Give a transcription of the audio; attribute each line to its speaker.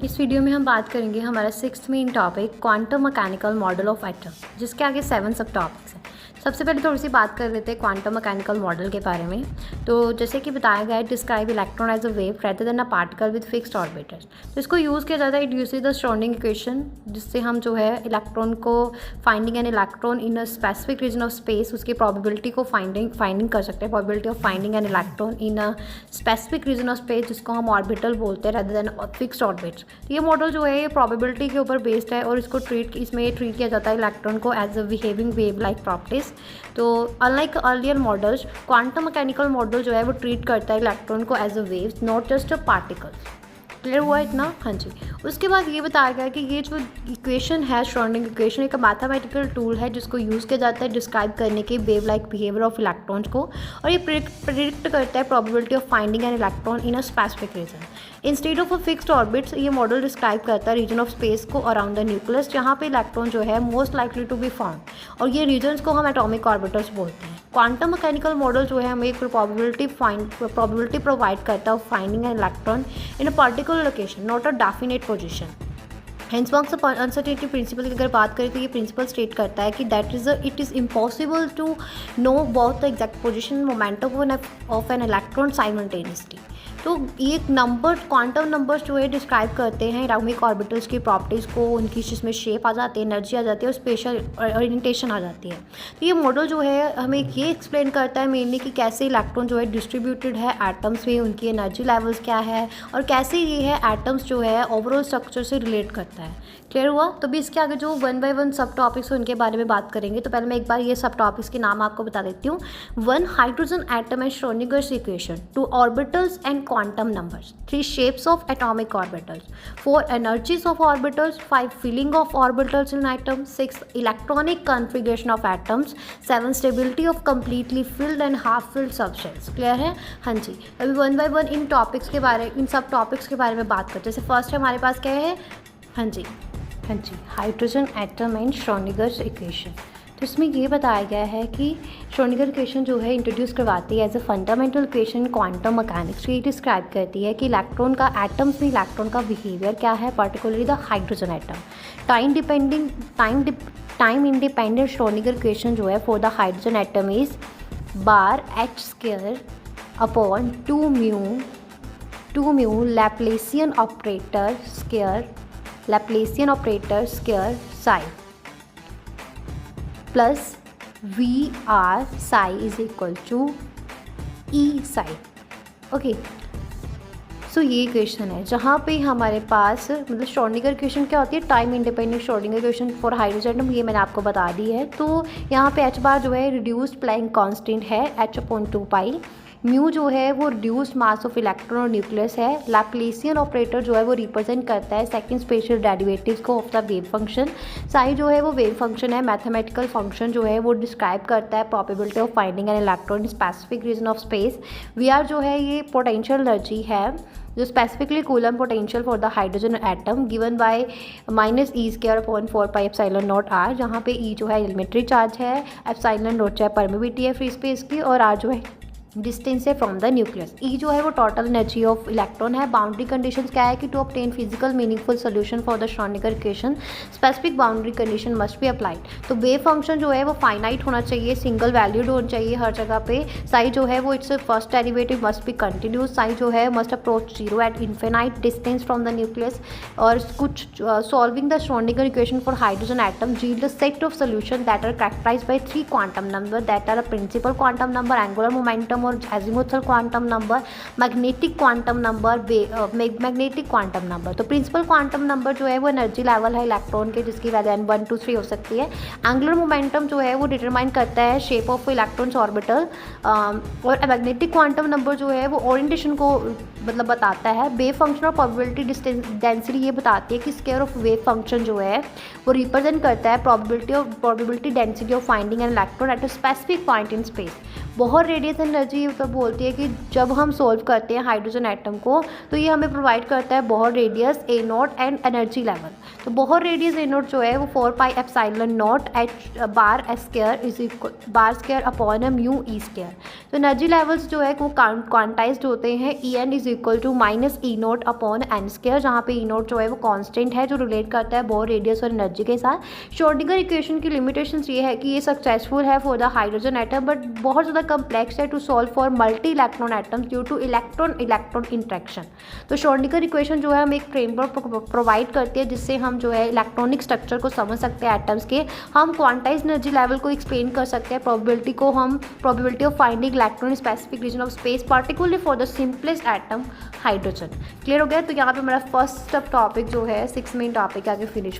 Speaker 1: इस वीडियो में हम बात करेंगे हमारा 6th main topic quantum mechanical model of atom, जिसके आगे 7 सब टॉपिक्स हैं। सबसे पहले थोड़ी सी बात कर लेते हैं क्वांटम मैकेनिकल मॉडल के बारे में। तो जैसे कि बताया गया है, describe electron as a wave rather than a particle with fixed orbitals. तो इसको यूज़ किया जाता है, it uses the Schrodinger equation, जिससे हम जो है इलेक्ट्रॉन को finding an electron in a specific region of space, उसकी प्रोबेबिलिटी को फाइंडिंग कर सकते हैं, probability of finding an electron in a specific region of space, जिसको हम ऑर्बिटल बोलते हैं रेदर देन फिक्स्ड ऑर्बिट्स। तो ये मॉडल जो है ये प्रोबेबिलिटी के ऊपर बेस्ड है और इसको इसमें ट्रीट किया जाता है इलेक्ट्रॉन को as a behaving wave like properties. तो unlike earlier models, quantum mechanical model जो है वो ट्रीट करता है इलेक्ट्रॉन को as a wave, not just a particle. Clear हुआ इतना? हाँ जी। उसके बाद ये बताया गया कि ये जो इक्वेशन है, श्रोडिंगर इक्वेशन, एक मैथमेटिकल टूल है जिसको यूज़ किया जाता है डिस्क्राइब करने के wave like behaviour of electrons को, और ये प्रिडिक्ट करता है probability of finding an electron in a specific region. Instead of a fixed orbits, ये मॉडल डिस्क्राइब करता है रीजन ऑफ स्पेस को अराउंड द न्यूक्लियस, जहाँ पे इलेक्ट्रॉन जो है most likely to be found, और ये रीजन्स को हम एटॉमिक ऑर्बिटल्स बोलते हैं। क्वांटम मैकेनिकल मॉडल जो है हमें एक प्रोबेबिलिटी प्रोवाइड करता है of finding an electron in a particular location, not a definite position. Heisenberg's uncertainty principle की अगर बात करें तो ये प्रिंसिपल स्टेट करता है कि it is impossible to know about the exact position momentum of an electron simultaneously. तो ये नंबर, क्वांटम नंबर्स जो है डिस्क्राइब करते हैं एटॉमिक ऑर्बिटल्स की प्रॉपर्टीज़ को, उनकी जिसमें शेप आ जाती है, एनर्जी आ जाती है और स्पेशल ओरिएंटेशन आ जाती है। तो ये मॉडल जो है हमें ये एक्सप्लेन करता है मेनली कि कैसे इलेक्ट्रॉन जो है डिस्ट्रीब्यूटेड है एटम्स में, उनकी एनर्जी लेवल्स क्या है और कैसे ये है एटम्स जो है ओवरऑल स्ट्रक्चर से रिलेट करता है। क्लियर हुआ? तो भी इसके आगे जो 1 बाय 1 सब टॉपिक्स हैं उनके बारे में बात करेंगे। तो पहले मैं एक बार ये सब टॉपिक्स के नाम आपको बता देती हूँ। 1 hydrogen atom and Schrodinger's equation, 2 orbitals and quantum numbers, 3 shapes of atomic orbitals, 4 energies of orbitals, 5 filling of orbitals in atom, 6 electronic configuration of atoms, 7 stability of completely filled and half filled substance. Clear है? हाँ जी। अभी 1 bye 1 इन सब topics के बारे में बात करते हैं। जैसे फर्स्ट हमारे पास क्या है? हाँ जी, hydrogen atom and Schrodinger's equation. तो इसमें ये बताया गया है कि श्रोडिंगर इक्वेशन जो है इंट्रोड्यूस करवाती है as a fundamental equation quantum mechanics. ये डिस्क्राइब करती है कि इलेक्ट्रॉन का एटम्स में इलेक्ट्रॉन का बिहेवियर क्या है, particularly the hydrogen atom. Time independent Schrodinger equation जो है for the hydrogen atom is bar H square upon 2 mu Laplacian operator square psi plus V R psi is equal to E psi. Okay, so ये equation है जहाँ पे हमारे पास मतलब Schrodinger equation क्या होती है, time independent Schrodinger equation for hydrogen atom, ये मैंने आपको बता दी है। तो यहाँ पे एच बार जो है रिड्यूस्ड प्लैंक कांस्टेंट है h/2 पाई, म्यू जो है वो रिड्यूस्ड मास ऑफ इलेक्ट्रॉन और न्यूक्लियस है, लैप्लेसियन ऑपरेटर जो है वो रिप्रेजेंट करता है सेकंड स्पेशल डेरिवेटिव्स को of the wave function, psi जो है वो वेव फंक्शन है, मैथमेटिकल फंक्शन जो है वो डिस्क्राइब करता है probability of finding an electron in specific region of space, V R जो है ये पोटेंशियल एनर्जी है जो specifically Coulomb potential for the hydrogen atom given bye -e²/4 pi epsilon naught R, जहाँ पे ई जो है एलिमेंट्री चार्ज है, एप्सिलॉन नॉट जो है परमिटिविटी है फ्री स्पेस की, और आर जो है डिस्टेंस है फ्रॉम द न्यूक्लियस। ई जो है वो टोटल एनर्जी ऑफ इलेक्ट्रॉन है। बाउंड्री कंडीशंस क्या है कि to obtain physical meaningful solution for the Schrodinger equation specific boundary condition must be applied. तो वेव फंक्शन जो है वो फाइनाइट होना चाहिए, सिंगल वैल्यूड होना चाहिए हर जगह पे। साई जो है वो its first derivative must be continuous, psi जो है must approach 0 at infinite distance from the nucleus, और कुछ solving the Schrodinger equation for hydrogen atom yield a set of solution that are characterized by 3 quantum number that are a principal quantum number, angular momentum और azimuthal quantum number, magnetic quantum number, magnetic quantum number. तो principal quantum number जो है वो energy level है electron के, जिसकी value n1 2 3 हो सकती है। एंगुलर मोमेंटम जो है वो डिटरमाइन करता है शेप ऑफ इलेक्ट्रॉन्स ऑर्बिटल, और मैग्नेटिक क्वांटम नंबर जो है वो ओरिएंटेशन को मतलब बताता है। वेव फंक्शन और प्रोबेबिलिटी डेंसिटी ये बताती है कि स्क्वायर ऑफ वेव फंक्शन जो है वो रिप्रेजेंट करता है probability density of finding an electron at a specific point in space. बहुत रेडियस एनर्जी तो बोलती है कि जब हम सोल्व करते हैं हाइड्रोजन एटम को तो ये हमें प्रोवाइड करता है बहुत radius A0 and energy level. तो बोहर रेडियस ए नोट जो है वो 4 pi epsilon naught H bar square is equal bar square upon mu E square. तो एनर्जी लेवल्स जो है वो क्वांटाइज्ड होते हैं। E N is equal to minus E naught upon N square, जहाँ पे ई नोट जो है वो कांस्टेंट है जो रिलेट करता है बोहर रेडियस और एनर्जी के साथ। श्रोडिंगर इक्वेशन की लिमिटेशंस ये है कि ये सक्सेसफुल है for the hydrogen atom, but बहुत ज़्यादा कम्प्लेक्स है to solve for multi electron atoms due to electron electron interaction. तो श्रोडिंगर इक्वेशन जो है हमें एक फ्रेमवर्क प्रोवाइड करती है जिससे हम जो है इलेक्ट्रॉनिक स्ट्रक्चर को समझ सकते हैं एटम्स के, हम क्वांटाइज एनर्जी लेवल को एक्सप्लेन कर सकते हैं, प्रोबेबिलिटी को हम probability of finding electron specific region of space particularly for the simplest atom hydrogen. Clear हो गया। तो यहाँ पे मेरा फर्स्ट टॉपिक जो है 6 मेन टॉपिक आगे फिनिश हो।